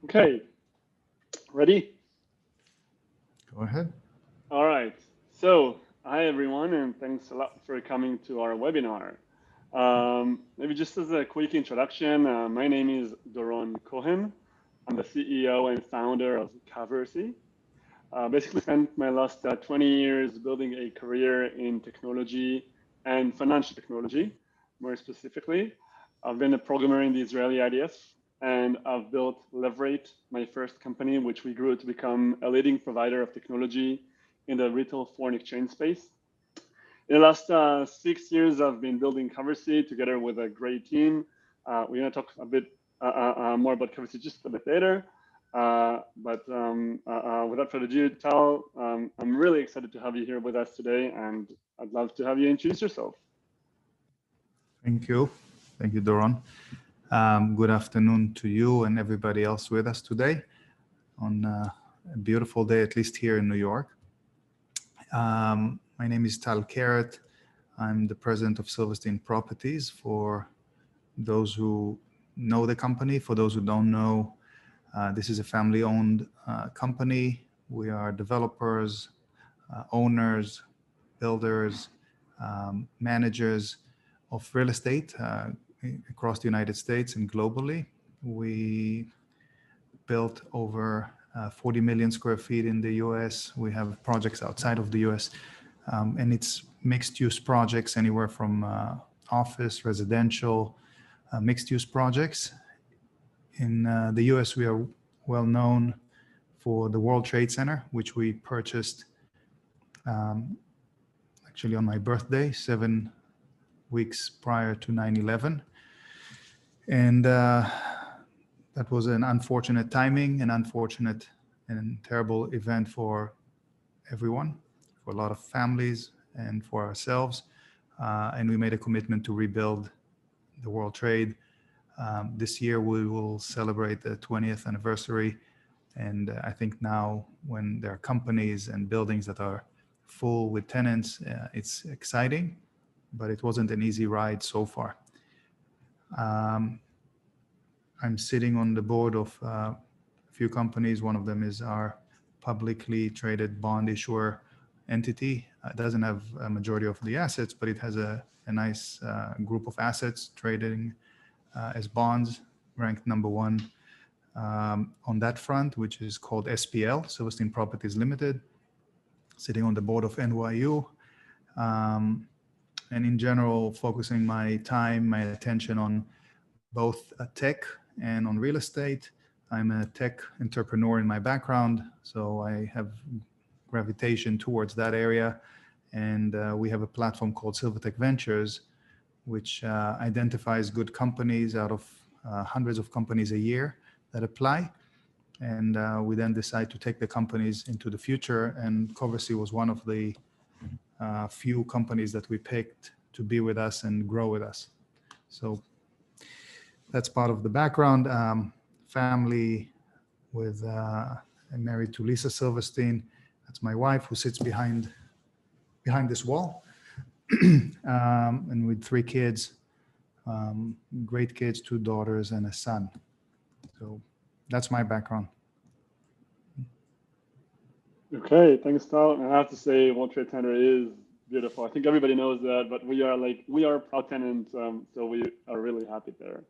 Okay, ready? Go ahead. All right. So, hi everyone, and thanks a lot for coming to our webinar. Maybe just as a quick introduction, my name is Doron Cohen. I'm the CEO and founder of Covercy. Basically, spent my last 20 years building a career in technology and financial technology, more specifically. I've been a programmer in the Israeli IDF, and I've built Leverate, my first company, which we grew to become a leading provider of technology in the retail foreign exchange space. In the last 6 years, I've been building Covercy together with a great team. We're going to talk a bit more about Covercy just a bit later. But without further ado, Tal, I'm really excited to have you here with us today, and I'd love to have you introduce yourself. Thank you. Thank you, Doron. Good afternoon to you and everybody else with us today on a beautiful day, at least here in New York. My name is Tal Carrot. I'm the president of Silverstein Properties. For those who know the company, for those who don't know, this is a family-owned company. We are developers, owners, builders, managers of real estate across the United States and globally. We built over 40 million square feet in the US. We have projects outside of the US, and it's mixed-use projects, anywhere from office, residential, mixed-use projects. In the US, we are well known for the World Trade Center, which we purchased actually on my birthday, 7 weeks prior to 9/11. And that was an unfortunate timing, an unfortunate and terrible event for everyone, for a lot of families and for ourselves. And we made a commitment to rebuild the World Trade. This year we will celebrate the 20th anniversary. And I think now when there are companies and buildings that are full with tenants, it's exciting, but it wasn't an easy ride so far. I'm sitting on the board of a few companies. One of them is our publicly traded bond issuer entity. It doesn't have a majority of the assets, but it has a nice group of assets trading as bonds, ranked number one on that front, which is called SPL, Silverstein Properties Limited, sitting on the board of NYU. And in general, focusing my time, my attention on both tech and on real estate. I'm a tech entrepreneur in my background, so I have gravitation towards that area. And we have a platform called Silvertech Ventures, which identifies good companies out of hundreds of companies a year that apply. And we then decide to take the companies into the future. And Covercy was one of the few companies that we picked to be with us and grow with us. So that's part of the background. Family with, I'm married to Lisa Silverstein. That's my wife, who sits behind this wall. And with 3 kids, great kids, 2 daughters and a son. So that's my background. Okay, thanks, Tal. And I have to say, World Trade Center is beautiful. I think everybody knows that, but we are proud tenants, so we are really happy there.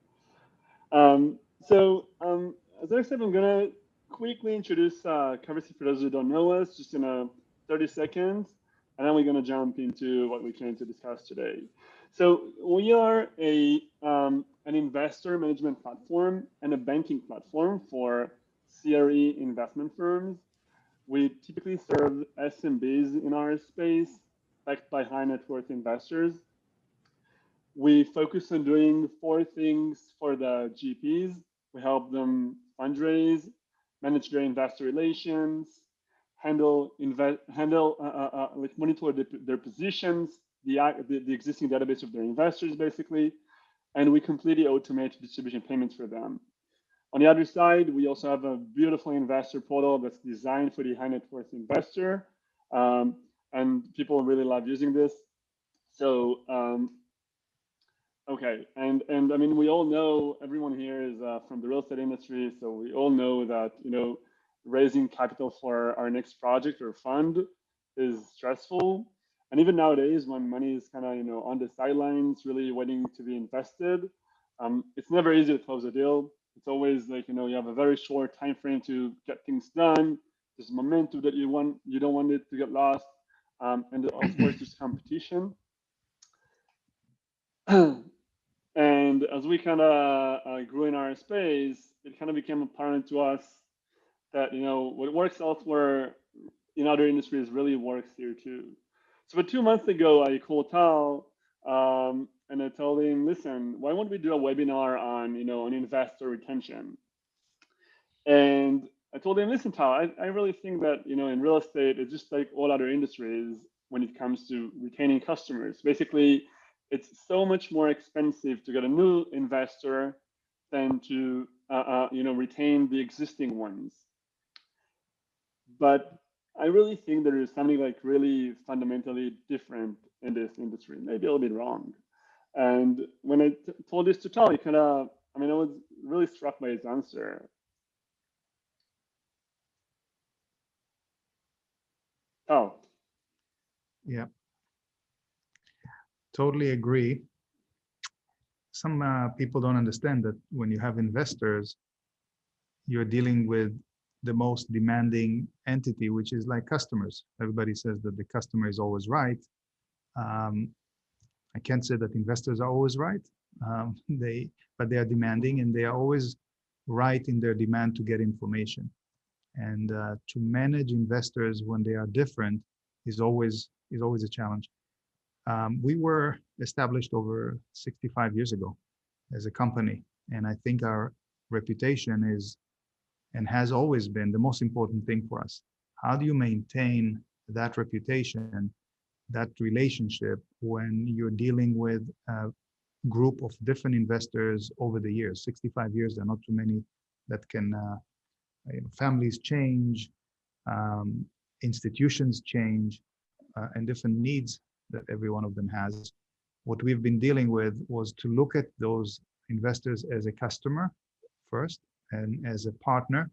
As I said, I'm gonna quickly introduce Covercy for those who don't know us, just in 30 seconds, and then we're gonna jump into what we came to discuss today. So we are an investor management platform and a banking platform for CRE investment firms. We typically serve SMBs in our space, backed by high net worth investors. We focus on doing 4 things for the GPs. We help them fundraise, manage their investor relations, monitor their positions, the existing database of their investors, basically, and we completely automate distribution payments for them. On the other side, we also have a beautiful investor portal that's designed for the high net worth investor, and people really love using this. So Okay, and I mean, we all know everyone here is from the real estate industry, so we all know that raising capital for our next project or fund is stressful, and even nowadays when money is kind of on the sidelines, really waiting to be invested, it's never easy to close a deal. It's always like you have a very short time frame to get things done. There's momentum that you don't want it to get lost, and of course there's competition. And as we kind of grew in our space, it kind of became apparent to us that what works elsewhere in other industries really works here too. So, about 2 months ago, I called Tal and I told him, "Listen, why don't we do a webinar on on investor retention?" And I told him, "Listen, Tal, I really think that in real estate, it's just like all other industries when it comes to retaining customers. Basically, it's so much more expensive to get a new investor than to retain the existing ones. But I really think there is something like really fundamentally different in this industry. Maybe a little bit wrong." And when I told this to Tal, he kind of, I mean, I was really struck by his answer. Oh, Yeah, totally agree. Some people don't understand that when you have investors, you're dealing with the most demanding entity, which is like customers. Everybody says that the customer is always right. Um, I can't say that investors are always right. But they are demanding, and they are always right in their demand to get information. And to manage investors when they are different is always a challenge. We were established over 65 years ago as a company, and I think our reputation is and has always been the most important thing for us. How do you maintain that reputation, that relationship when you're dealing with a group of different investors over the years? 65 years, there are not too many that can, families change, um, institutions change, and different needs that every one of them has. What we've been dealing with was to look at those investors as a customer first and as a partner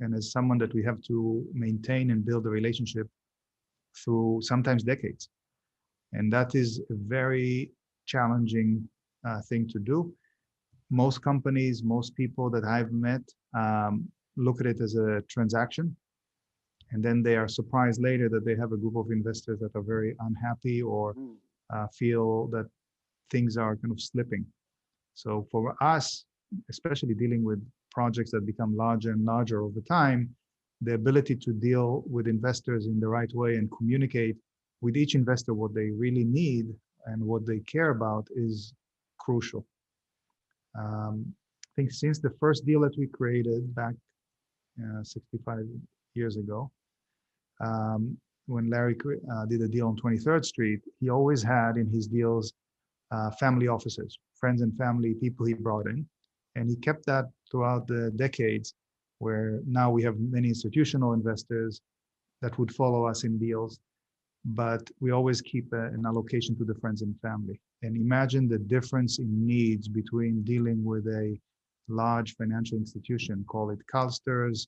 and as someone that we have to maintain and build a relationship through sometimes decades. And that is a very challenging thing to do. Most companies, most people that I've met look at it as a transaction. And then they are surprised later that they have a group of investors that are very unhappy or mm, feel that things are kind of slipping. So for us, especially dealing with projects that become larger and larger over time, the ability to deal with investors in the right way and communicate with each investor what they really need and what they care about is crucial. I think since the first deal that we created back 65 years ago, um, when Larry did a deal on 23rd Street, he always had in his deals family offices, friends and family, people he brought in. And he kept that throughout the decades, where now we have many institutional investors that would follow us in deals, but we always keep an allocation to the friends and family. And imagine the difference in needs between dealing with a large financial institution, call it CalSTRS,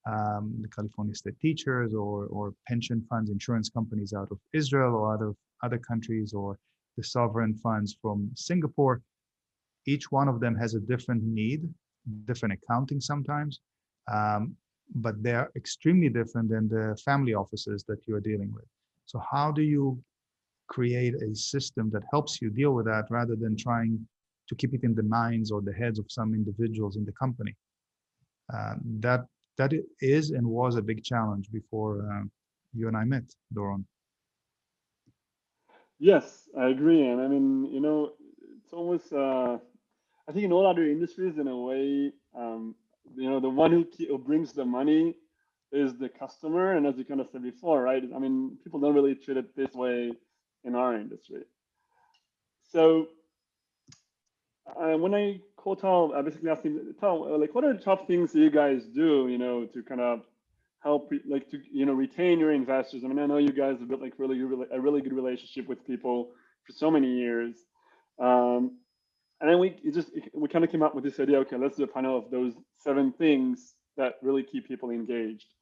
the California State Teachers, or pension funds, insurance companies out of Israel or other countries, or the sovereign funds from Singapore. Each one of them has a different need, different accounting sometimes, um, but they're extremely different than the family offices that you're dealing with. So how do you create a system that helps you deal with that rather than trying to keep it in the minds or the heads of some individuals in the company? That is and was a big challenge before you and I met, Doron. yes, I agree. And I mean, it's almost, I think in all other industries, in a way, the one who brings the money is the customer. And as you kind of said before, right? I mean, people don't really treat it this way in our industry. So when I called Tom, I basically asked him, Tom, like, what are the top things that you guys do, to kind of help, like, to retain your investors? I mean, I know you guys have built like a really good relationship with people for so many years. And then we kind of came up with this idea. Okay, let's do a panel of those 7 things that really keep people engaged.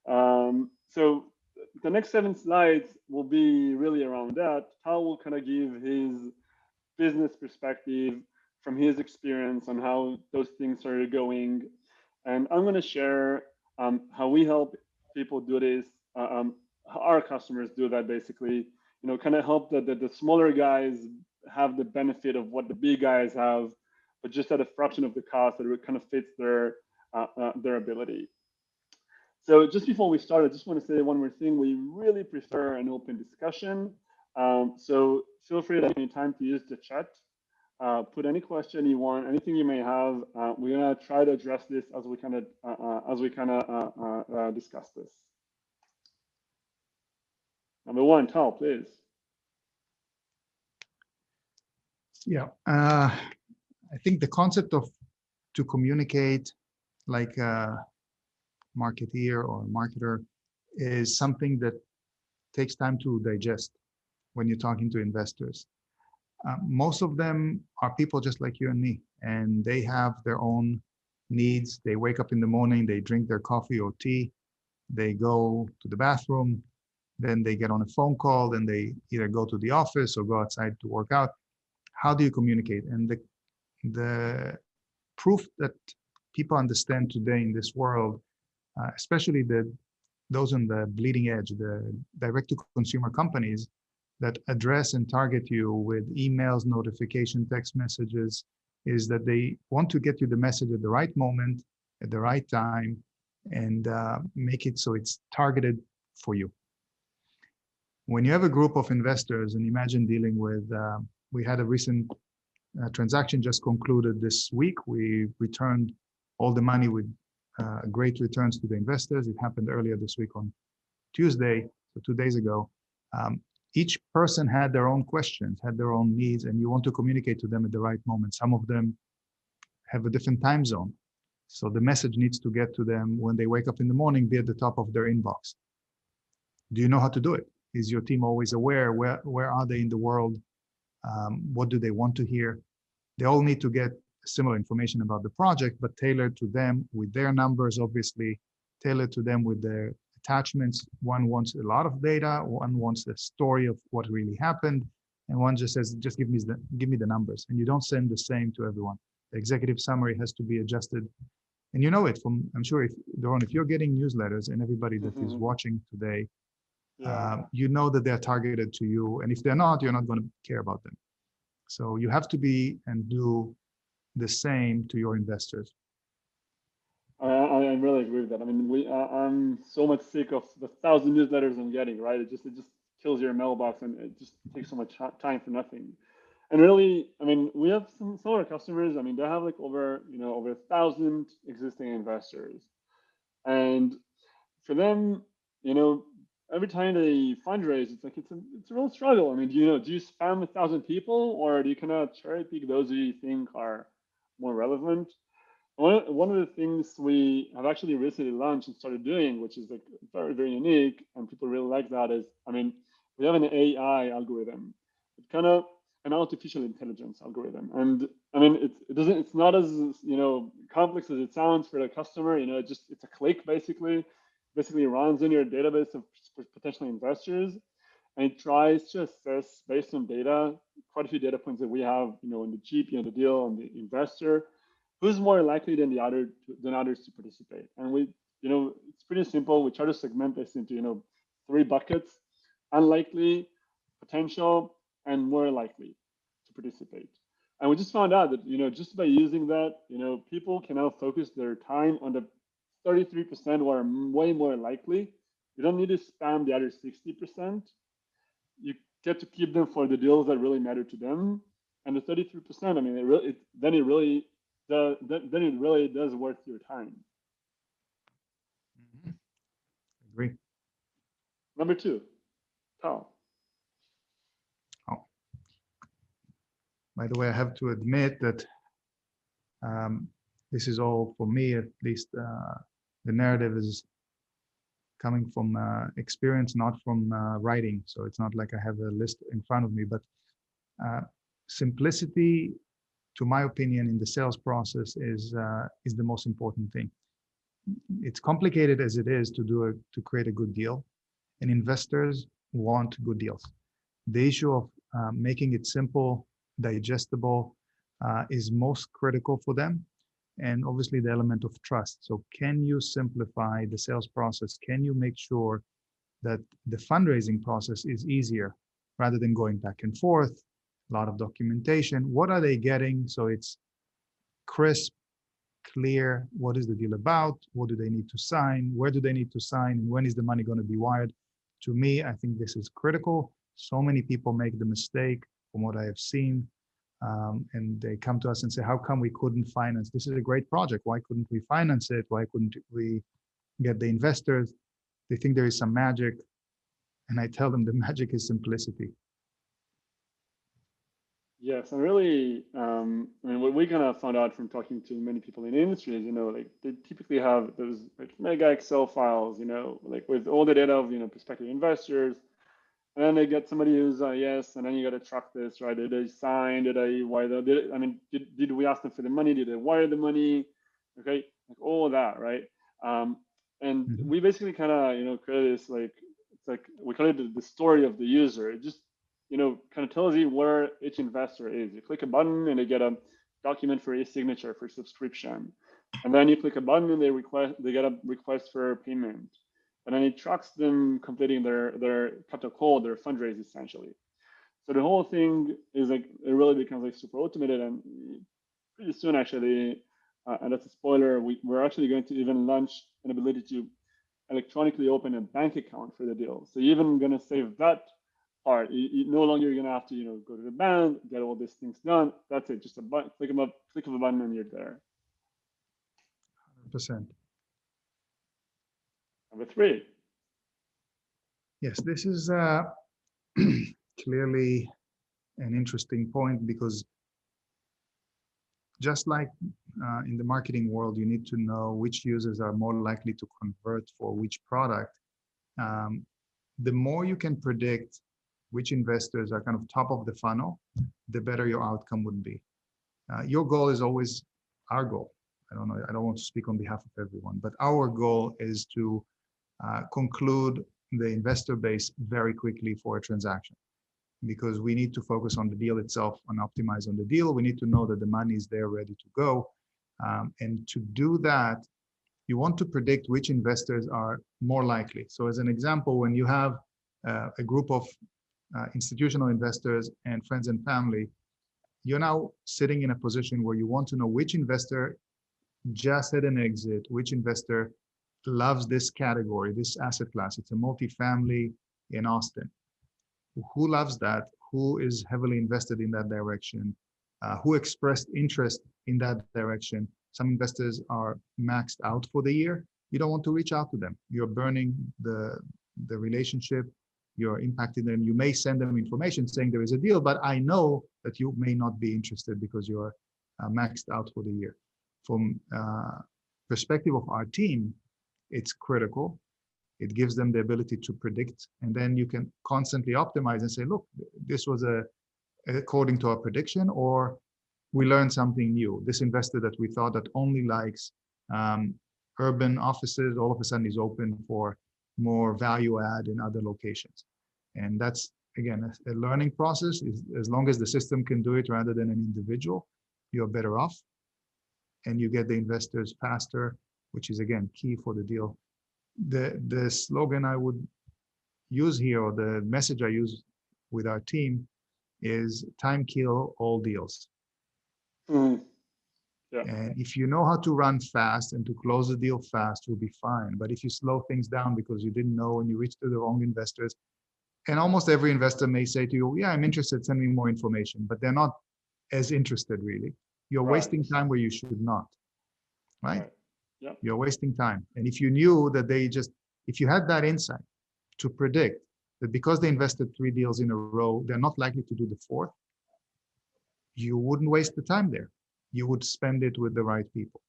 So the next 7 slides will be really around that. Tal will kind of give his business perspective from his experience on how those things are going. And I'm going to share how we help people do this, how our customers do that basically, kind of help the smaller guys have the benefit of what the big guys have, but just at a fraction of the cost that it kind of fits their ability. So just before we start, I just want to say one more thing. We really prefer an open discussion. So feel free at any time to use the chat. Put any question you want, anything you may have. We're gonna try to address this as we discuss this. Number one, Tal, please. Yeah, I think the concept of to communicate like a marketeer or a marketer is something that takes time to digest when you're talking to investors. Most of them are people just like you and me, and they have their own needs. They wake up in the morning, they drink their coffee or tea, they go to the bathroom, then they get on a phone call, then they either go to the office or go outside to work out. How do you communicate? And the proof that people understand today in this world, especially those on the bleeding edge, the direct-to-consumer companies that address and target you with emails, notification, text messages, is that they want to get you the message at the right moment, at the right time, and make it so it's targeted for you. When you have a group of investors, and imagine dealing with, we had a recent transaction just concluded this week. We returned all the money with great returns to the investors. It happened earlier this week on Tuesday, so 2 days ago. Each person had their own questions, had their own needs, and you want to communicate to them at the right moment. Some of them have a different time zone. So the message needs to get to them when they wake up in the morning, be at the top of their inbox. Do you know how to do it? Is your team always aware? Where are they in the world? What do they want to hear? They all need to get similar information about the project, but tailored to them with their numbers, obviously, tailored to them with their attachments. One wants a lot of data, one wants the story of what really happened, and one just says, just give me the numbers. And you don't send the same to everyone. The executive summary has to be adjusted. And you know it from, I'm sure, Doron, if you're getting newsletters and everybody that is watching today, you know that they're targeted to you. And if they're not, you're not going to care about them. So you have to be and do the same to your investors. I really agree with that. I mean, I'm so much sick of the 1,000 newsletters I'm getting. Right, it just kills your mailbox, and it just takes so much time for nothing. And really, I mean, we have some of our customers. I mean, they have like over 1,000 existing investors, and for them, every time they fundraise, it's like it's a real struggle. I mean, do you spam 1,000 people, or do you kind of cherry pick those who you think are more relevant? One of the things we have actually recently launched and started doing, which is like very, very unique, and people really like that, is, I mean, we have an AI algorithm. It's kind of an artificial intelligence algorithm, and I mean, it's not as complex as it sounds for the customer. It's a click basically runs in your database of potential investors, and it tries to assess based on data, quite a few data points that we have, in the GP, the deal, and the investor, who's more likely than others to participate. And it's pretty simple. We try to segment this into 3 buckets: unlikely, potential, and more likely to participate. And we just found out that just by using that, people can now focus their time on the 33% who are way more likely. You don't need to spam the other 60%. You get to keep them for the deals that really matter to them. And the 33%, I mean, then it really does worth your time. Agree. Number 2, Tal. Oh. By the way, I have to admit that this is all, for me at least, the narrative is coming from experience, not from writing. So it's not like I have a list in front of me, but simplicity to my opinion, in the sales process is the most important thing. It's complicated as it is to create a good deal, and investors want good deals. The issue of making it simple, digestible, is most critical for them, and obviously the element of trust. So, can you simplify the sales process? Can you make sure that the fundraising process is easier rather than going back and forth, a lot of documentation? What are they getting? So it's crisp, clear. What is the deal about? What do they need to sign? Where do they need to sign? And when is the money going to be wired? To me, I think this is critical. So many people make the mistake from what I have seen. And they come to us and say, how come we couldn't finance? This is a great project. Why couldn't we finance it? Why couldn't we get the investors? They think there is some magic. And I tell them the magic is simplicity. Yes, and really, I mean, what we kind of found out from talking to many people in the industry is, like they typically have those like mega Excel files, like with all the data of, prospective investors, and then they get somebody who's yes, and then you got to track this, right? Did they sign? Did they wire I mean, did we ask them for the money? Did they wire the money? Okay, like all of that, right? And Mhm. we basically kind of, created this like it's like we call it the story of the user. It just kind of tells you where each investor is. You click a button and they get a document for e-signature for subscription. And then you click a button and they get a request for payment. And then it tracks them completing their capital call, their fundraise essentially. So the whole thing is like it really becomes like super automated, and pretty soon actually, and that's a spoiler, we're actually going to even launch an ability to electronically open a bank account for the deal. So you're even going to save that part. You no longer going to have to go to the bank, get all these things done. That's it. Just a button, click of a button, and you're there. 100%. Number three. Yes, this is clearly an interesting point because just like in the marketing world, you need to know which users are more likely to convert for which product. Um, the more you can predict which investors are kind of top of the funnel, the better your outcome would be. Your goal is always our goal. I don't know. I don't want to speak on behalf of everyone, but our goal is to conclude the investor base very quickly for a transaction, because we need to focus on the deal itself and optimize on the deal. We need to know that the money is there ready to go. And to do that, you want to predict which investors are more likely. So as an example, when you have a group of institutional investors and friends and family, you're now sitting in a position where you want to know which investor just had an exit, which investor loves this category, this asset class. It's a multifamily in Austin. Who loves that? Who is heavily invested in that direction? Who expressed interest in that direction? Some investors are maxed out for the year. You don't want to reach out to them. You're burning the relationship. You're impacting them. You may send them information saying there is a deal, but I know that you may not be interested because you're maxed out for the year. From perspective of our team, it's critical. It gives them the ability to predict, and then you can constantly optimize and say, look, this was according to our prediction, or we learned something new. This investor that we thought that only likes urban offices, all of a sudden is open for more value add in other locations. And that's, again, a learning process. As long as the system can do it rather than an individual, you're better off, and you get the investors faster, which is, again, key for the deal. The slogan I would use here, or the message I use with our team, is time kill all deals. Mm, yeah. And if you know how to run fast and to close the deal fast, you'll be fine. But if you slow things down because you didn't know and you reach to the wrong investors, and almost every investor may say to you, yeah, I'm interested, send me more information, but they're not as interested really. You're Right. wasting time where you should not, right? Right. Yeah. You're wasting time. And if you knew that if you had that insight to predict that because they invested 3 deals in a row, they're not likely to do the 4th, you wouldn't waste the time there. You would spend it with the right people.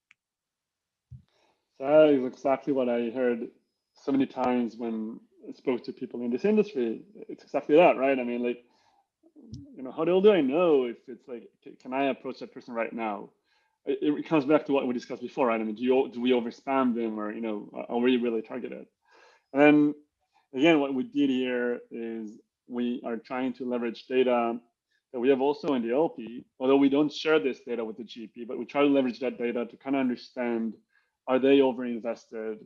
So that is exactly what I heard so many times when I spoke to people in this industry. It's exactly that, right? I mean, like how the hell do I know if it's like, can I approach that person right now? It comes back to what we discussed before, right? I mean, do we over spam them, or are we really targeted? And then again, what we did here is we are trying to leverage data that we have also in the LP, although we don't share this data with the GP, but we try to leverage that data to kind of understand, are they over invested?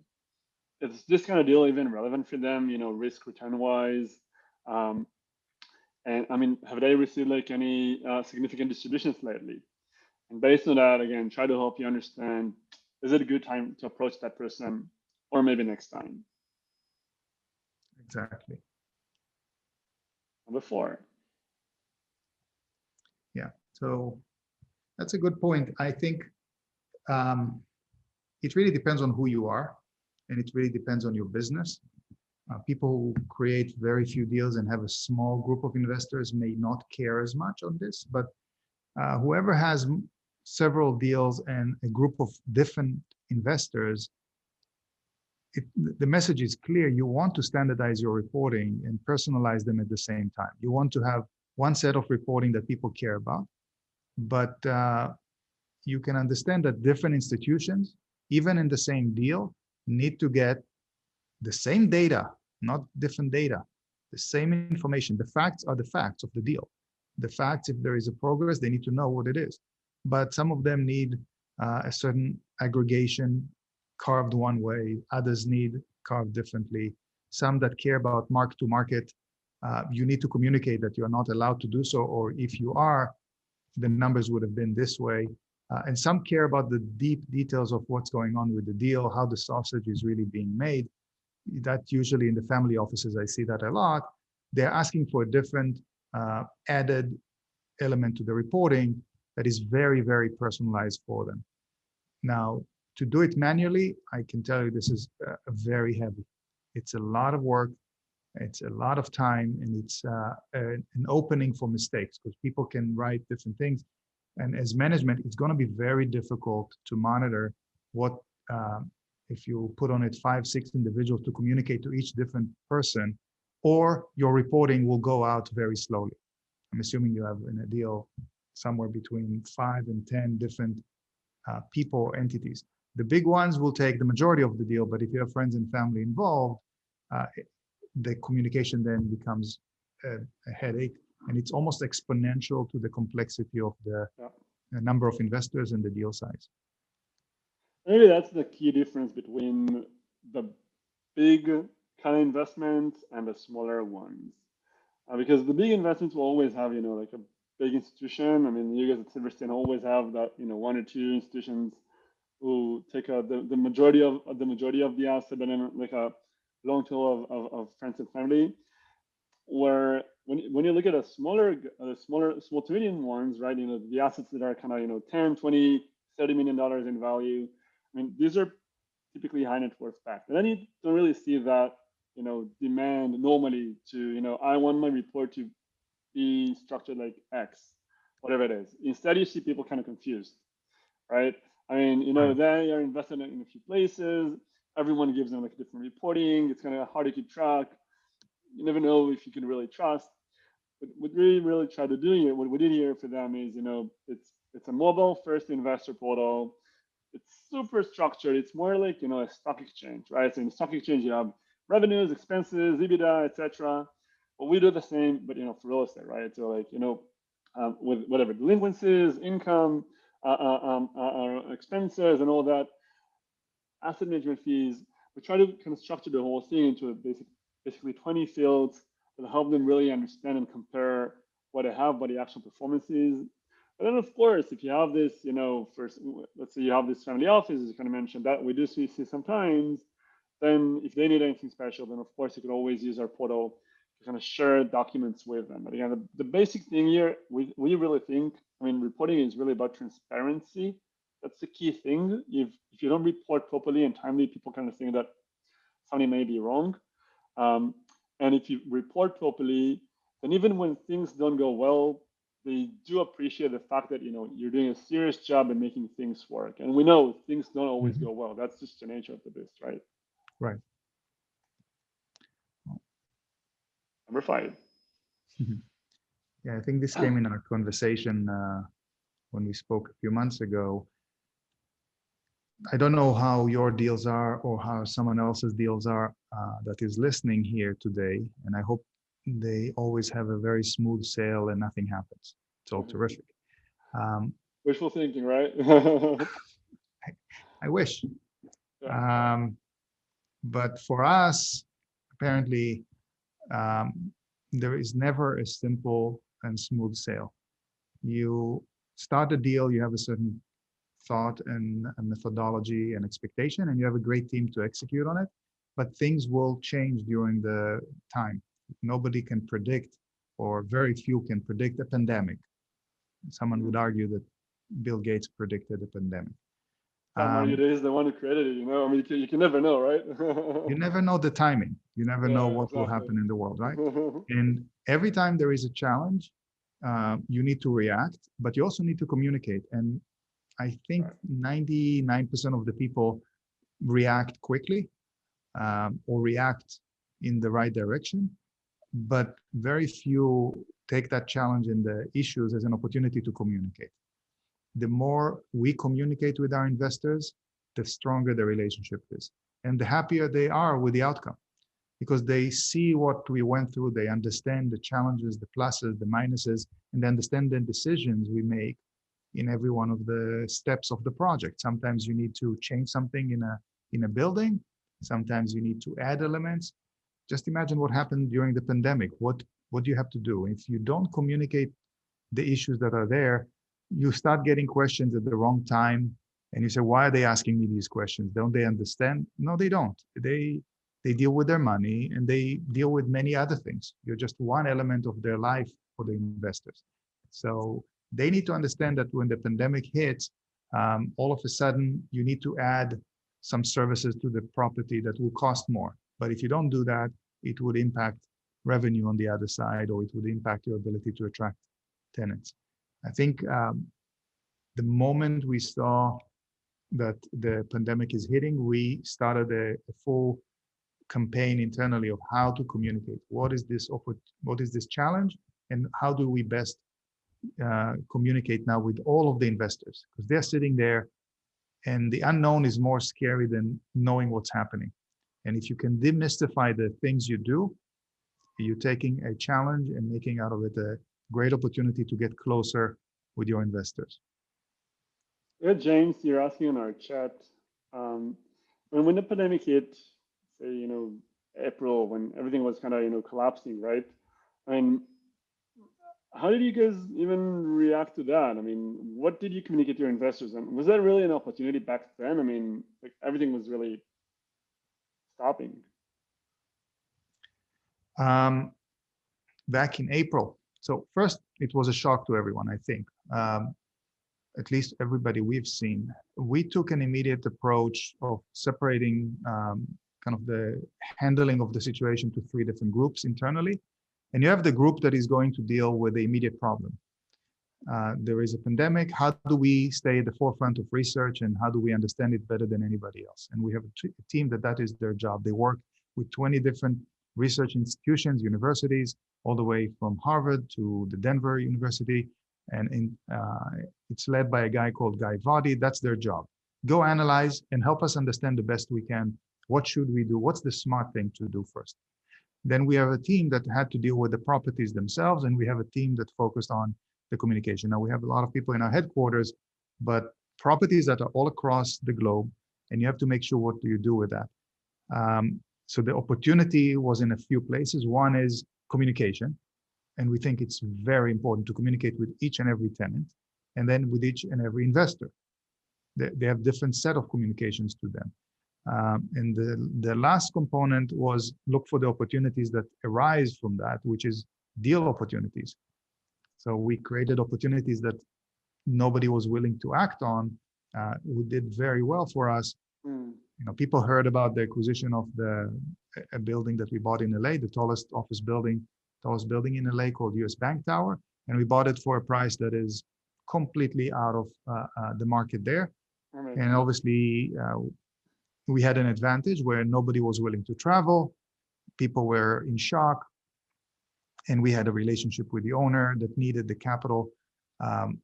Is this kind of deal even relevant for them, risk return wise? Um, and I mean, have they received like any significant distributions lately? And based on that, again, try to help you understand, is it a good time to approach that person, or maybe next time? Exactly. Number four. Yeah. So that's a good point. I think it really depends on who you are, and it really depends on your business. People who create very few deals and have a small group of investors may not care as much on this, but whoever has several deals and a group of different investors, the message is clear. You want to standardize your reporting and personalize them at the same time. You want to have one set of reporting that people care about, but you can understand that different institutions, even in the same deal, need to get the same data, not different data, the same information. The facts are the facts of the deal. The facts, if there is a progress, they need to know what it is. But some of them need a certain aggregation carved one way, others need carved differently. Some that care about mark to market, you need to communicate that you are not allowed to do so, or if you are, the numbers would have been this way. And some care about the deep details of what's going on with the deal, how the sausage is really being made. That usually in the family offices, I see that a lot. They're asking for a different added element to the reporting that is very, very personalized for them. Now, to do it manually, I can tell you this is very heavy. It's a lot of work. It's a lot of time, and it's an opening for mistakes because people can write different things. And as management, it's going to be very difficult to monitor what, if you put on it 5, 6 individuals to communicate to each different person, or your reporting will go out very slowly. I'm assuming you have in a deal somewhere between 5 and 10 different people or entities. The big ones will take the majority of the deal, but if you have friends and family involved, the communication then becomes a headache, and it's almost exponential to the complexity of the number of investors and the deal size. Maybe that's the key difference between the big kind of investments and the smaller ones. Because the big investments will always have, like a big institution. I mean, you guys at Silverstein always have that, 1 or 2 institutions who take the majority of the asset, and then like a long tail of friends and family. Where when you look at small to medium ones, right? The assets that are kind of 10, 20, $30 million in value. I mean, these are typically high net worth backed, and then you don't really see that demand normally to I want my report to be structured like X, whatever it is. Instead, you see people kind of confused, right? I mean, Right. they are invested in a few places. Everyone gives them like a different reporting. It's kind of hard to keep track. You never know if you can really trust. But what we really try to do here, what we did here for them is, it's a mobile first investor portal. It's super structured. It's more like a stock exchange, right? So in the stock exchange, you have revenues, expenses, EBITDA, etc. But we do the same, but for real estate, right? So like with whatever delinquencies, income, expenses, and all that, asset management fees. We try to kind of structure the whole thing into basically 20 fields that help them really understand and compare what they have, what the actual performance is. But then, of course, if you have this, first, let's say you have this family office, as you kind of mentioned, that we do see sometimes, then if they need anything special, then of course you can always use our portal to kind of share documents with them. But again, the basic thing here, we really think, I mean, reporting is really about transparency. That's the key thing. If you don't report properly and timely, people kind of think that something may be wrong. And if you report properly, then even when things don't go well, they do appreciate the fact that you're doing a serious job in making things work. And we know things don't always go well. That's just the nature of the beast, right? Right. Number 5. Yeah, I think this came in our conversation when we spoke a few months ago. I don't know how your deals are or how someone else's deals are that is listening here today, and I hope they always have a very smooth sale and nothing happens. It's all terrific. Um, Wishful thinking, right? I wish. Yeah. Um, but for us, apparently, um, there is never a simple and smooth sale. You start a deal, you have a certain thought and a methodology and expectation, and you have a great team to execute on it. But things will change during the time. Nobody can predict, or very few can predict a pandemic. Someone would Mhm. argue that Bill Gates predicted a pandemic. Somehow Um, it is the one who created it, I mean, you can never know, right? you never know the timing. You never know Yeah, what will exactly. happen in the world, right? And every time there is a challenge, you need to react, but you also need to communicate. And I think Right. 99% of the people react quickly or react in the right direction, but very few take that challenge and the issues as an opportunity to communicate. The more we communicate with our investors, the stronger the relationship is, and the happier they are with the outcome because they see what we went through, they understand the challenges, the pluses, the minuses, and they understand the decisions we make in every one of the steps of the project. Sometimes you need to change something in a building. Sometimes you need to add elements. Just imagine what happened during the pandemic. What do you have to do? If you don't communicate the issues that are there, you start getting questions at the wrong time, and you say, "Why are they asking me these questions? Don't they understand?" No, they don't. They deal with their money and they deal with many other things. You're just one element of their life for the investors. So they need to understand that when the pandemic hits, all of a sudden you need to add some services to the property that will cost more. But if you don't do that, it would impact revenue on the other side, or it would impact your ability to attract tenants. I think the moment we saw that the pandemic is hitting, we started a full campaign internally of how to communicate. What is this challenge, and how do we best communicate now with all of the investors because they're sitting there, and the unknown is more scary than knowing what's happening. And if you can demystify the things you do, you're taking a challenge and making out of it a great opportunity to get closer with your investors. Yeah, James, you're asking in our chat, um, when the pandemic hit, say, April, when everything was kind of, collapsing, right? I mean, how did you guys even react to that? I mean, what did you communicate to your investors? And was that really an opportunity back then? I mean, like everything was really stopping. Um, Back in April. So first, it was a shock to everyone, I think. At least everybody we've seen. We took an immediate approach of separating kind of the handling of the situation to three different groups internally. And you have the group that is going to deal with the immediate problem. There is a pandemic. How do we stay at the forefront of research, and how do we understand it better than anybody else? And we have a team that is their job. They work with 20 different research institutions, universities, all the way from Harvard to the Denver University. And it's led by a guy called Guy Vadi. That's their job. Go analyze and help us understand the best we can. What should we do? What's the smart thing to do first? Then we have a team that had to deal with the properties themselves, and we have a team that focused on the communication. Now we have a lot of people in our headquarters, but properties that are all across the globe, and you have to make sure what do you do with that. So the opportunity was in a few places. One is communication, and we think it's very important to communicate with each and every tenant, and then with each and every investor. They have different set of communications to them. And the last component was look for the opportunities that arise from that, which is deal opportunities. So we created opportunities that nobody was willing to act on, who did very well for us. Hmm. People heard about the acquisition of a building that we bought in LA, the tallest building in LA called US Bank Tower, and we bought it for a price that is completely out of the market there. And Amazing. obviously, we had an advantage where nobody was willing to travel. People were in shock. and we had a relationship with the owner that needed the capital.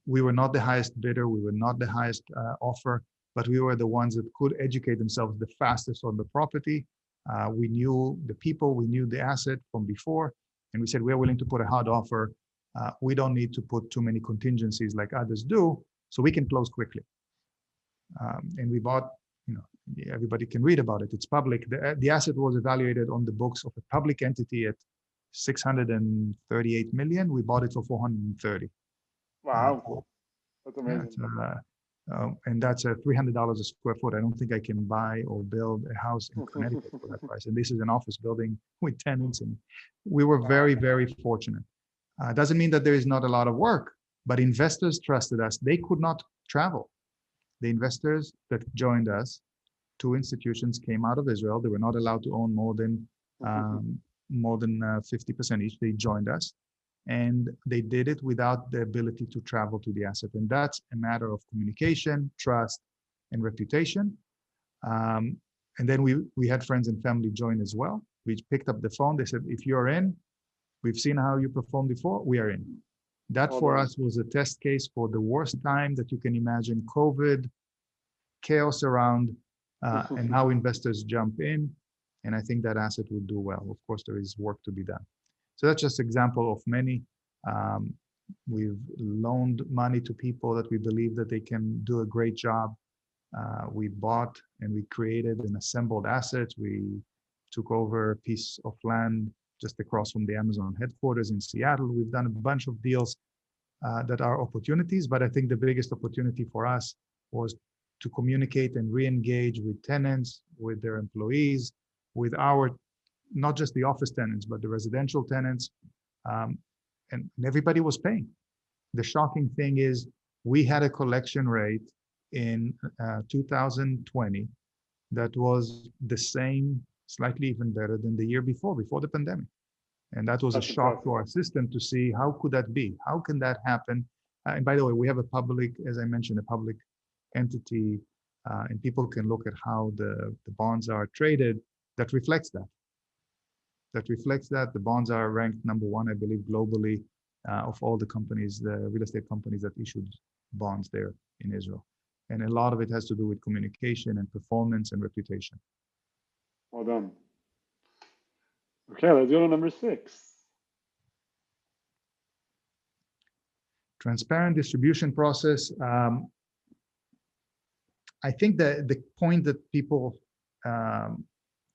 We were not the highest bidder, we were not the highest offer, but we were the ones that could educate themselves the fastest on the property. We knew the people, we knew the asset from before, and we said, we're willing to put a hard offer. We don't need to put too many contingencies like others do, so we can close quickly. And we bought, everybody can read about it. It's public. The asset was evaluated on the books of a public entity at 638 million. We bought it for 430. Wow, that's Yeah, amazing. and that's a $300 a square foot. I don't think I can buy or build a house in Connecticut for that price. And this is an office building with tenants, and we were very, very fortunate. Doesn't mean that there is not a lot of work, but investors trusted us. They could not travel. The investors that joined us, two institutions, came out of Israel. They were not allowed to own more than 50% each. They joined us, and they did it without the ability to travel to the asset. And that's a matter of communication, trust, and reputation. And then we had friends and family join as well. We picked up the phone. They said, if you're in, we've seen how you performed before, we are in. That for us was a test case for the worst time that you can imagine: COVID, chaos around, and how investors jump in. And I think that asset will do well. Of course, there is work to be done. So that's just an example of many. We've loaned money to people that we believe that they can do a great job. We bought and we created and assembled assets. We took over a piece of land just across from the Amazon headquarters in Seattle. We've done a bunch of deals that are opportunities, but I think the biggest opportunity for us was to communicate and re-engage with tenants, with their employees, with our, not just the office tenants, but the residential tenants, and everybody was paying. The shocking thing is we had a collection rate in 2020 that was the same, slightly even better than the year before the pandemic. And that was a shock to our system to see how could that be? How can that happen? And by the way, we have a public, as I mentioned, a public entity, and people can look at how the bonds are traded. That reflects that. That reflects that. The bonds are ranked #1, I believe, globally of all the companies, the real estate companies that issued bonds there in Israel. And a lot of it has to do with communication and performance and reputation. Well done. Okay, let's go to number 6. Transparent distribution process. I think that the point that people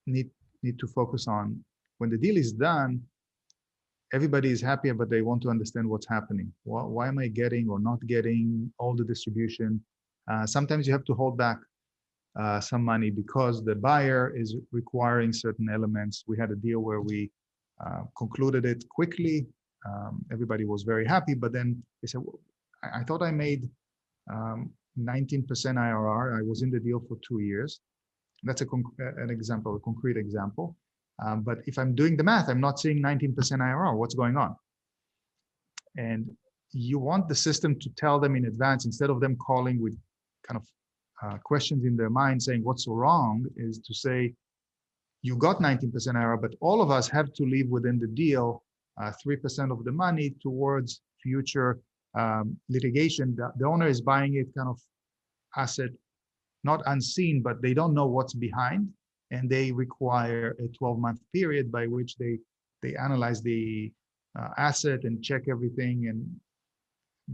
need to focus on when the deal is done, everybody is happy, but they want to understand what's happening. Why am I getting or not getting all the distribution? Sometimes you have to hold back some money because the buyer is requiring certain elements. We had a deal where we concluded it quickly. Everybody was very happy, but then they said, well, I thought I made 19% IRR. I was in the deal for 2 years. That's an example, a concrete example. But if I'm doing the math, I'm not seeing 19% IRR. What's going on? And you want the system to tell them in advance, instead of them calling with kind of questions in their mind saying, what's so wrong, is to say, you got 19% IRR, but all of us have to leave within the deal 3% of the money towards future litigation. The owner is buying it kind of asset, not unseen, but they don't know what's behind. And they require a 12-month period by which they analyze the asset and check everything. And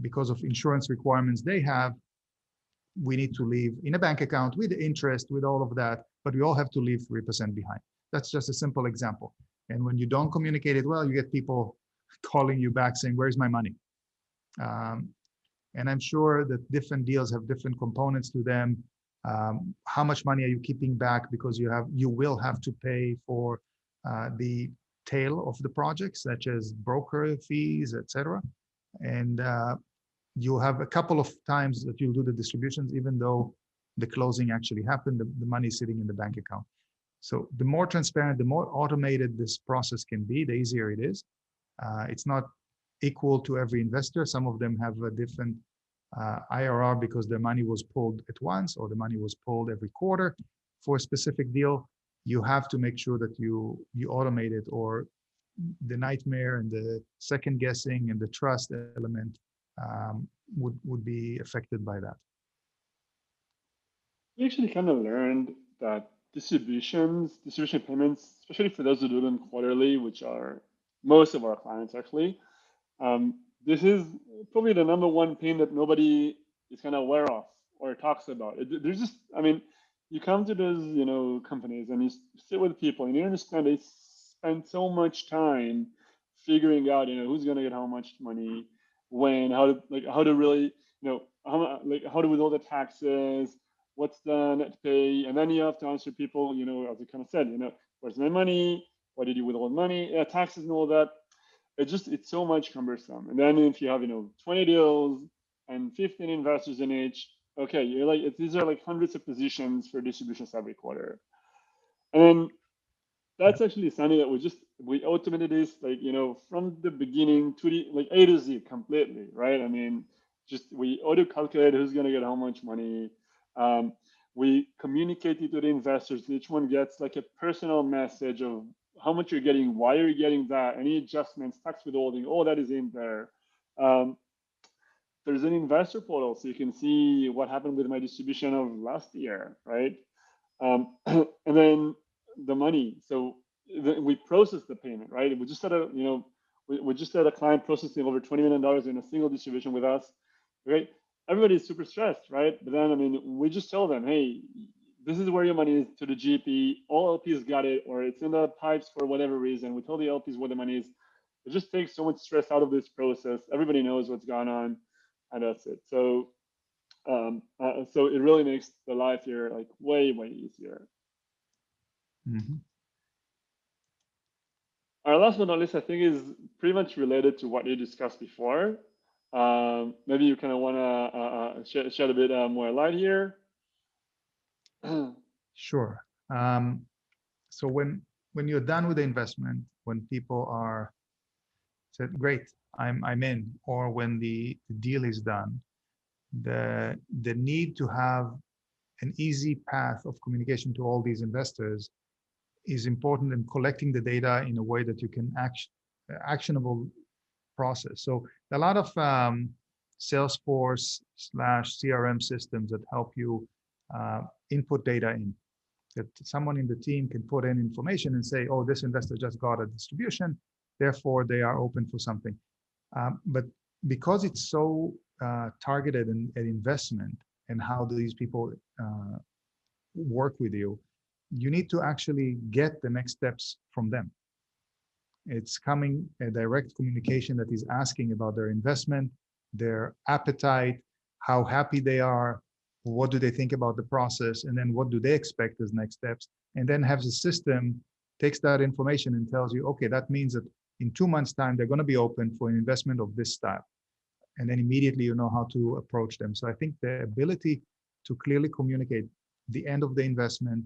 because of insurance requirements they have, we need to leave in a bank account with the interest, with all of that, but we all have to leave 3% behind. That's just a simple example. And when you don't communicate it well, you get people calling you back saying, where's my money? And I'm sure that different deals have different components to them. How much money are you keeping back because you will have to pay for the tail of the project, such as broker fees, etc. And you'll have a couple of times that you'll do the distributions, even though the closing actually happened, the money is sitting in the bank account. So the more transparent, the more automated this process can be, the easier it is. It's not equal to every investor. Some of them have a different IRR because their money was pulled at once, or the money was pulled every quarter. For a specific deal, you have to make sure that you automate it, or the nightmare and the second guessing and the trust element would be affected by that. We actually kind of learned that distribution payments, especially for those who do them quarterly, which are most of our clients actually, this is probably the number one pain that nobody is kind of aware of or talks about. There's just, I mean, you come to those, companies and you sit with people and you understand they spend so much time figuring out, who's going to get how much money, when, how to really, how to withhold the taxes, what's the net pay, and then you have to answer people, as you kind of said, where's my money? Why did you withhold money? Yeah, taxes and all that. It's so much cumbersome. And then if you have 20 deals and 15 investors in each, okay, you're like these are like hundreds of positions for distributions every quarter. And then Yeah. that's actually something that we automated this like from the beginning to the like A to Z completely, right? I mean, just we auto calculate who's gonna get how much money. Um, we communicate it to the investors. Each one gets like a personal message of how much you're getting, why you're getting that, any adjustments, tax withholding, all that is in there. Um, there's an investor portal, so you can see what happened with my distribution of last year, right? And then the money. So we process the payment, right? We just had we just had a client processing over $20 million in a single distribution with us, right? Everybody's super stressed, right? But then, I mean, we just tell them, hey, this is where your money is to the GP. All LPs got it, or it's in the pipes for whatever reason. We tell the LPs where the money is. It just takes so much stress out of this process. Everybody knows what's going on, and that's it. So it really makes the life here like way easier. Mhm. Our last but not least, I think, is pretty much related to what you discussed before. Maybe you kind of want to shed a bit more light here. Sure. So when you're done with the investment, when people are said, "Great, I'm in," or when the deal is done, the need to have an easy path of communication to all these investors is important in collecting the data in a way that you can actionable process. So a lot of Salesforce slash CRM systems that help you input data in. That someone in the team can put in information and say, "Oh, this investor just got a distribution, therefore they are open for something." But because it's so targeted at investment and how these people work with you, you need to actually get the next steps from them. It's coming a direct communication that is asking about their investment, their appetite, how happy they are, what do they think about the process, and then what do they expect as next steps. And then have the system takes that information and tells you, okay, that means that in 2 months' time, they're going to be open for an investment of this style. And then immediately you know how to approach them. So I think the ability to clearly communicate the end of the investment,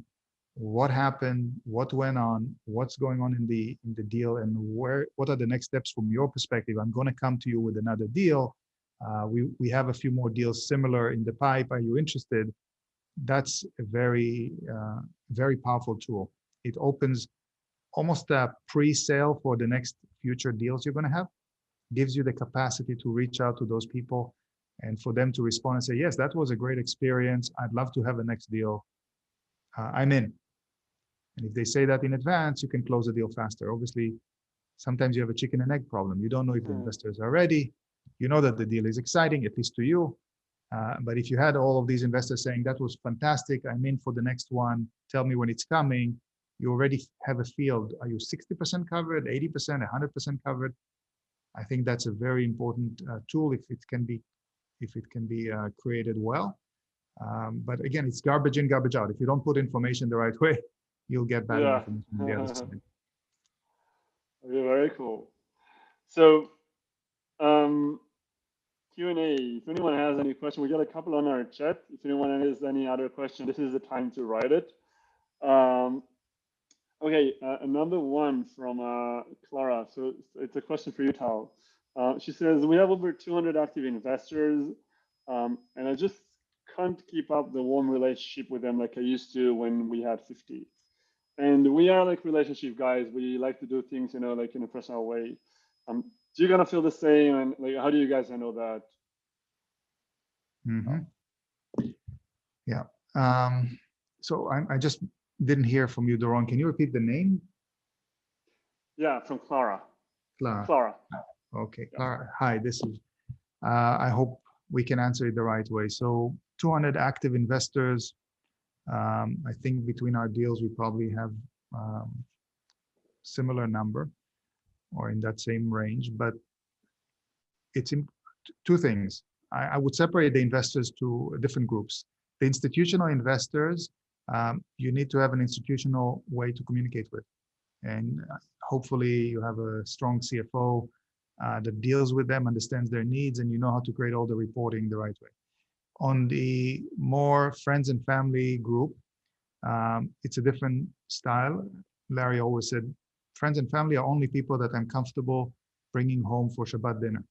what happened, what went on, what's going on in the deal, and what are the next steps from your perspective. I'm going to come to you with another deal. We have a few more deals similar in the pipe. Are you interested? That's a very powerful tool. It opens almost a pre-sale for the next future deals you're going to have, gives you the capacity to reach out to those people and for them to respond and say, yes, that was a great experience. I'd love to have a next deal. I'm in. And if they say that in advance, you can close the deal faster. Obviously, sometimes you have a chicken and egg problem. You don't know if the Hmm. investors are ready. You know that the deal is exciting, at least to you. But if you had all of these investors saying, that was fantastic, I'm in for the next one, tell me when it's coming, you already have a field. Are you 60% covered, 80%, 100% covered? I think that's a very important tool if it can be created well. But again, it's garbage in, garbage out. If you don't put information the right way, you'll get bad Yeah. information on the other side. Okay, very cool. So, um, Q&A. If anyone has any question, we got a couple on our chat. If anyone has any other question, this is the time to write it. Um, Okay, another one from Clara. So it's a question for you, Tal. She says, we have over 200 active investors, and I just can't keep up the warm relationship with them like I used to when we had 50. And we are like relationship guys. We like to do things, like in a personal way. Do you gonna feel the same? And like, how do you guys handle that? Hmm. Yeah. Um, so I just didn't hear from you, Doron. Can you repeat the name? Yeah, from Clara. Clara. Clara. Okay, Yeah. Clara. Hi, this is, I hope we can answer it the right way. So 200 active investors. I think between our deals, we probably have um, similar number or in that same range, but it's in two things. I would separate the investors to different groups. The institutional investors, you need to have an institutional way to communicate with. And hopefully you have a strong CFO that deals with them, understands their needs, and you know how to create all the reporting the right way. On the more friends and family group, it's a different style. Larry always said, friends and family are only people that I'm comfortable bringing home for Shabbat dinner.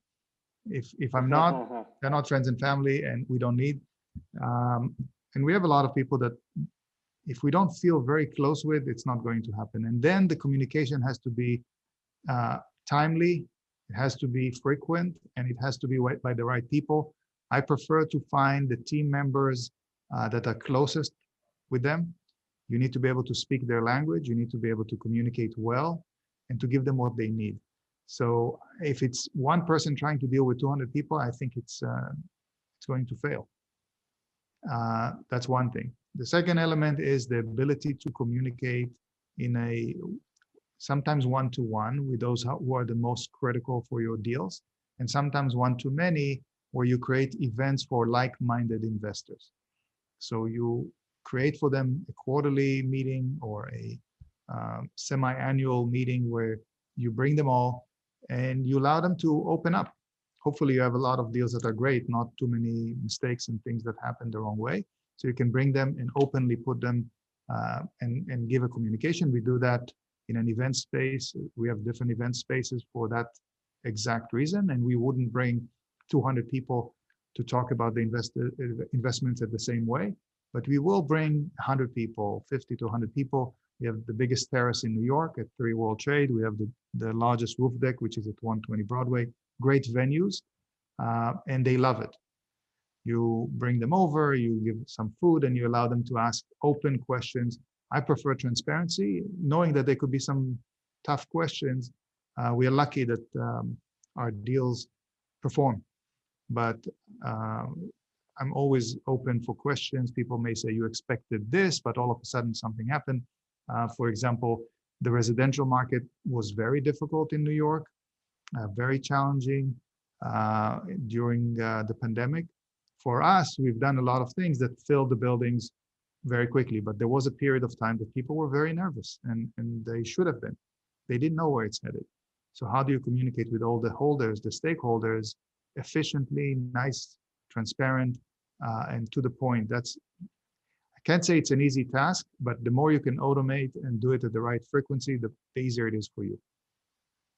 If I'm not, they're not friends and family, and we don't need. Um, and we have a lot of people that if we don't feel very close with, it's not going to happen. And then the communication has to be uh, timely, it has to be frequent, and it has to be by the right people. I prefer to find the team members that are closest with them. You need to be able to speak their language. You need to be able to communicate well and to give them what they need. So if it's one person trying to deal with 200 people, I think it's going to fail. That's one thing. The second element is the ability to communicate in a sometimes one-to-one with those who are the most critical for your deals, and sometimes one-to-many where you create events for like-minded investors. So you create for them a quarterly meeting or a semi-annual meeting where you bring them all and you allow them to open up. Hopefully you have a lot of deals that are great, not too many mistakes and things that happen the wrong way. So you can bring them and openly put them and give a communication. We do that in an event space. We have different event spaces for that exact reason. And we wouldn't bring 200 people to talk about the investments at the same way. But we will bring 100 people, 50 to 100 people. We have the biggest terrace in New York at 3 World Trade. We have the largest roof deck, which is at 120 Broadway. Great venues, and they love it. You bring them over, you give some food, and you allow them to ask open questions. I prefer transparency, knowing that there could be some tough questions. We are lucky that our deals perform, but I'm always open for questions. People may say you expected this, but all of a sudden something happened. For example, the residential market was very difficult in New York, very challenging during the pandemic. For us, we've done a lot of things that filled the buildings very quickly, but there was a period of time that people were very nervous, and they should have been. They didn't know where it's headed. So how do you communicate with all the holders, the stakeholders, efficiently, nice, transparent, and to the point? I can't say it's an easy task, but the more you can automate and do it at the right frequency, the easier it is for you.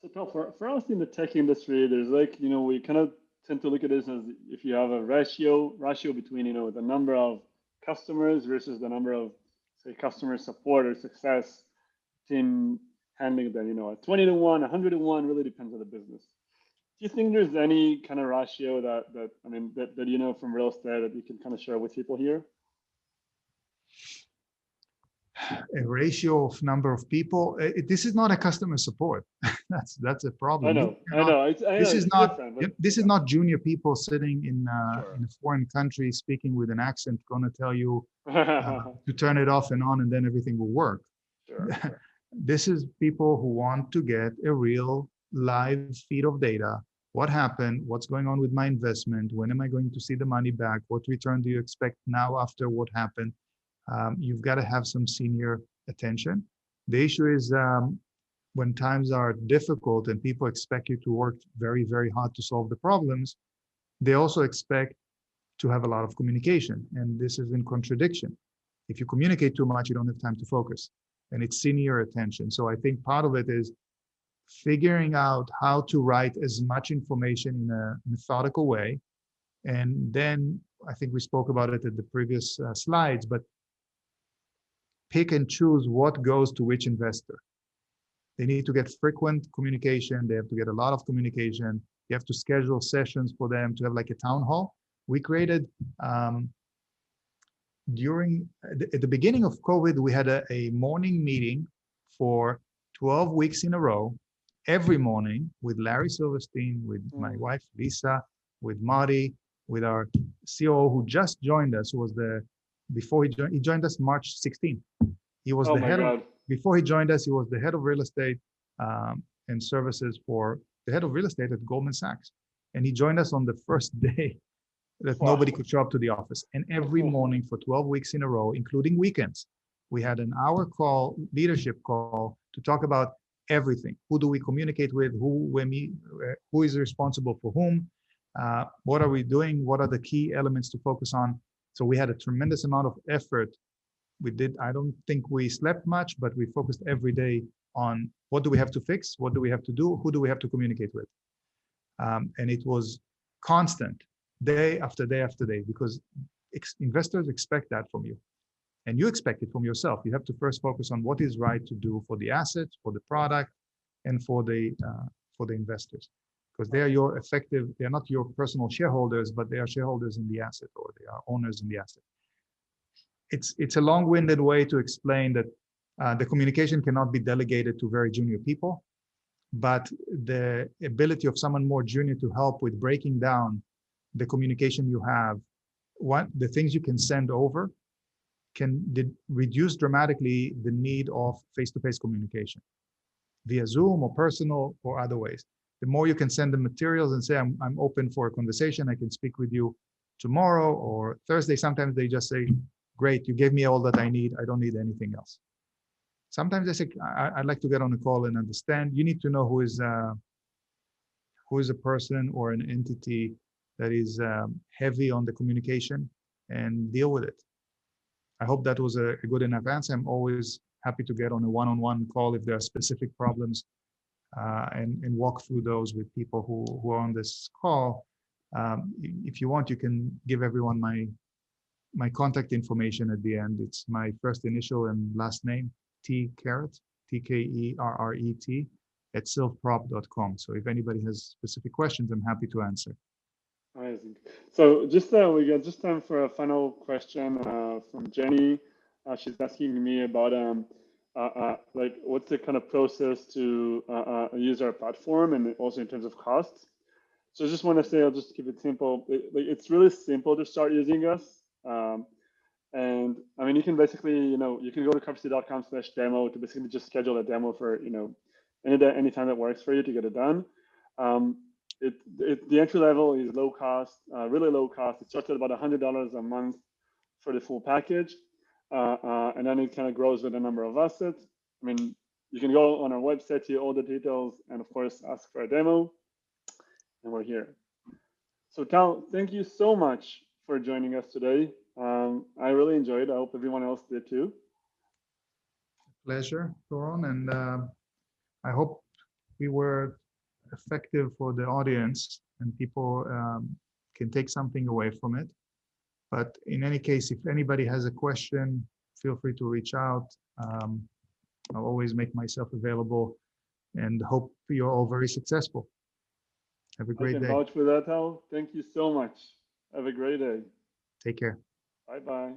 So Tal, for us in the tech industry, there's like, we kind of tend to look at this as if you have a ratio between, the number of customers versus the number of, say, customer support or success team handling them, a 20 to 1, 100 to 1, really depends on the business. Do you think there's any kind of ratio that you know from real estate that you can kind of share with people here? A ratio of number of people. This is not a customer support. that's a problem. I know. This is It's not. different, but This is not junior people sitting sure. in a foreign country speaking with an accent going to tell you to turn it off and on, and then everything will work. Sure. This is people who want to get a real live feed of data. What happened? What's going on with my investment? When am I going to see the money back? What return do you expect now after what happened? You've got to have some senior attention. The issue is when times are difficult and people expect you to work very, very hard to solve the problems, they also expect to have a lot of communication. And this is in contradiction. If you communicate too much, you don't have time to focus. And it's senior attention. So I think part of it is figuring out how to write as much information in a methodical way. And then I think we spoke about it at the previous slides, but pick and choose what goes to which investor. They need to get frequent communication. They have to get a lot of communication. You have to schedule sessions for them to have like a town hall. We created at the beginning of COVID, we had a morning meeting for 12 weeks in a row, every morning with Larry Silverstein, with my wife, Lisa, with Marty, with our COO who just joined us, who was before he joined us March 16th. He was Oh the my head of, God. before he joined us, he was the head of real estate and services for the head of real estate at Goldman Sachs. And he joined us on the first day that Wow. nobody could show up to the office. And every morning for 12 weeks in a row, including weekends, we had an hour call, leadership call, to talk about everything. Who do we communicate with? Who is responsible for whom? What are we doing? What are the key elements to focus on? So we had a tremendous amount of effort. I don't think we slept much, but we focused every day on what do we have to fix? What do we have to do? Who do we have to communicate with? And it was constant, day after day after day, because investors expect that from you. And you expect it from yourself. You have to first focus on what is right to do for the assets, for the product, and for the investors, because they are your effective. They are not your personal shareholders, but they are shareholders in the asset, or they are owners in the asset. It's a long-winded way to explain that the communication cannot be delegated to very junior people, but the ability of someone more junior to help with breaking down the communication you have, the things you can send over, can reduce dramatically the need of face-to-face communication via Zoom or personal or other ways. The more you can send the materials and say, I'm open for a conversation, I can speak with you tomorrow or Thursday. Sometimes they just say, great, you gave me all that I need. I don't need anything else. Sometimes they say, I'd like to get on a call and understand. You need to know who is a person or an entity that is heavy on the communication, and deal with it. I hope that was a good enough answer. I'm always happy to get on a one-on-one call if there are specific problems and walk through those with people who are on this call. If you want, you can give everyone my contact information at the end. It's my first initial and last name, Tkerret, Tkerret, at sylphprop.com. So if anybody has specific questions, I'm happy to answer. Amazing. So just we got just time for a final question from Jenny. She's asking me about like what's the kind of process to use our platform, and also in terms of costs. So I just want to say, I'll just keep it simple. It's really simple to start using us. And I mean, you can basically, you can go to covercy.com/demo to basically just schedule a demo for, any time that works for you to get it done. The entry level is low cost, really low cost. It starts at about $100 a month for the full package. And then it kind of grows with the number of assets. I mean, you can go on our website, see all the details, and of course, ask for a demo. And we're here. So Tal, thank you so much for joining us today. I really enjoyed it. I hope everyone else did too. Pleasure, Doron, and I hope we were effective for the audience and people can take something away from it. But in any case, if anybody has a question, feel free to reach out. I'll always make myself available, and hope you're all very successful. Have a I great can day. vouch for that, Tal. Thank you so much. Have a great day. Take care. Bye-bye.